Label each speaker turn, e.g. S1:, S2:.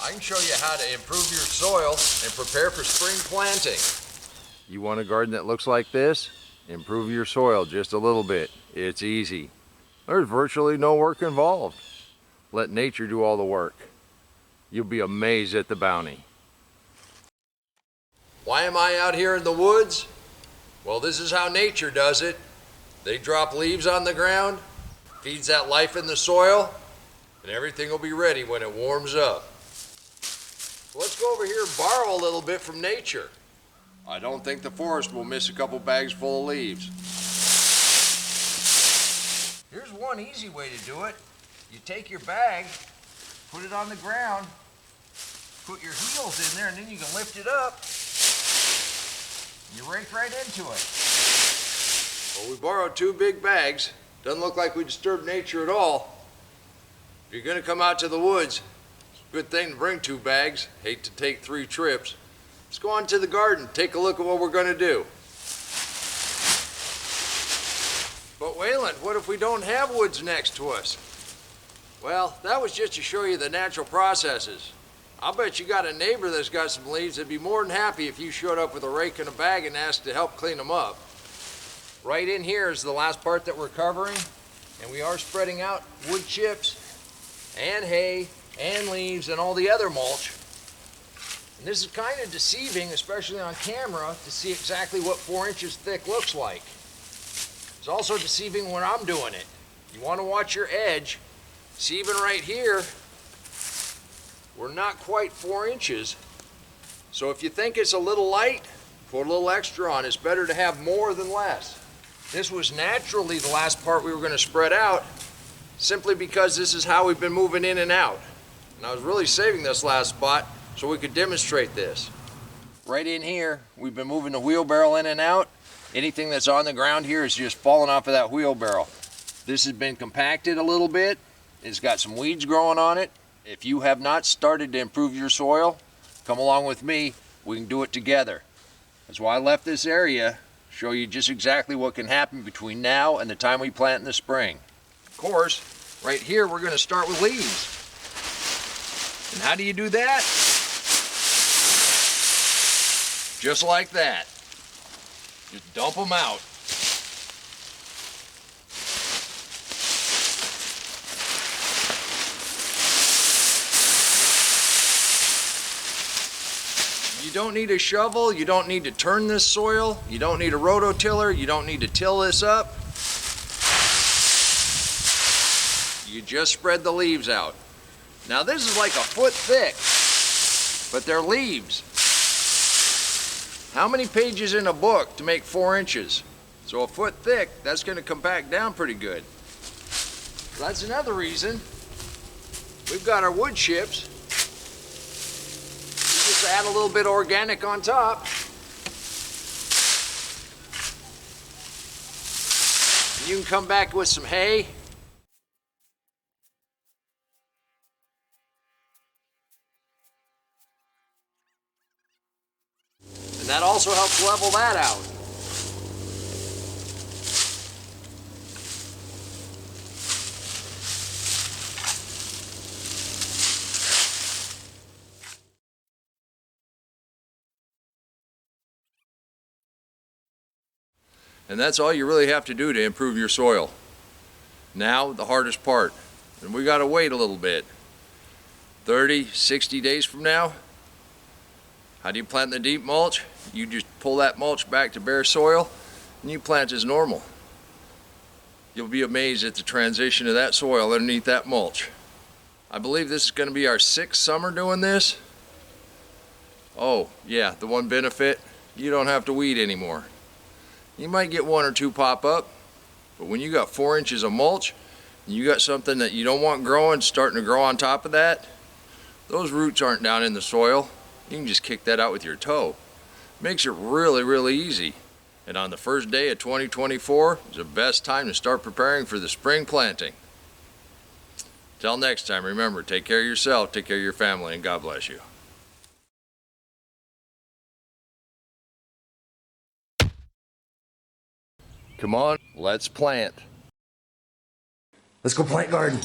S1: I can show you how to improve your soil and prepare for spring planting. You want a garden that looks like this? Improve your soil just a little bit. It's easy. There's virtually no work involved. Let nature do all the work. You'll be amazed at the bounty. Why am I out here in the woods? Well, this is how nature does it. They drop leaves on the ground, feeds that life in the soil, and everything will be ready when it warms up. So let's go over here and borrow a little bit from nature. I don't think the forest will miss a couple bags full of leaves. Here's one easy way to do it. You take your bag, put it on the ground, put your heels in there, and then you can lift it up. You rake right into it. Well, we borrowed 2 big bags. Doesn't look like we disturbed nature at all. If you're gonna come out to the woods, it's a good thing to bring 2 bags. Hate to take 3 trips. Let's go on to the garden, take a look at what we're gonna do. But Wayland, what if we don't have woods next to us? Well, that was just to show you the natural processes. I'll bet you got a neighbor that's got some leaves that'd be more than happy if you showed up with a rake and a bag and asked to help clean them up. Right in here is the last part that we're covering, and we are spreading out wood chips and hay and leaves and all the other mulch. And this is kind of deceiving, especially on camera, to see exactly what 4 inches thick looks like. It's also deceiving when I'm doing it. You want to watch your edge. See, even right here, we're not quite 4 inches. So if you think it's a little light, put a little extra on. It's better to have more than less. This was naturally the last part we were going to spread out, simply because this is how we've been moving in and out. And I was really saving this last spot so we could demonstrate this. Right in here, we've been moving the wheelbarrow in and out. Anything that's on the ground here is just falling off of that wheelbarrow. This has been compacted a little bit. It's got some weeds growing on it. If you have not started to improve your soil, come along with me. We can do it together. That's why I left this area, show you just exactly what can happen between now and the time we plant in the spring. Of course, right here we're going to start with leaves. And how do you do that? Just like that. Just dump them out. You don't need a shovel, you don't need to turn this soil, you don't need a rototiller, you don't need to till this up. You just spread the leaves out. Now this is like a foot thick, but they're leaves. How many pages in a book to make 4 inches? So a foot thick, that's going to compact down pretty good. That's another reason we've got our wood chips. Just add a little bit of organic on top. You can come back with some hay. And that also helps level that out. And that's all you really have to do to improve your soil. Now, the hardest part. And we gotta wait a little bit. 30, 60 days from now. How do you plant the deep mulch? You just pull that mulch back to bare soil and you plant as normal. You'll be amazed at the transition of that soil underneath that mulch. I believe this is going to be our 6th summer doing this. Oh yeah, the one benefit, you don't have to weed anymore. You might get 1 or 2 pop up, but when you got 4 inches of mulch and you got something that you don't want growing starting to grow on top of that, those roots aren't down in the soil. You can just kick that out with your toe. Makes it really, really easy. And on the first day of 2024 is the best time to start preparing for the spring planting. Till next time, remember, take care of yourself, take care of your family, and God bless you. Come on, let's plant.
S2: Let's go plant garden.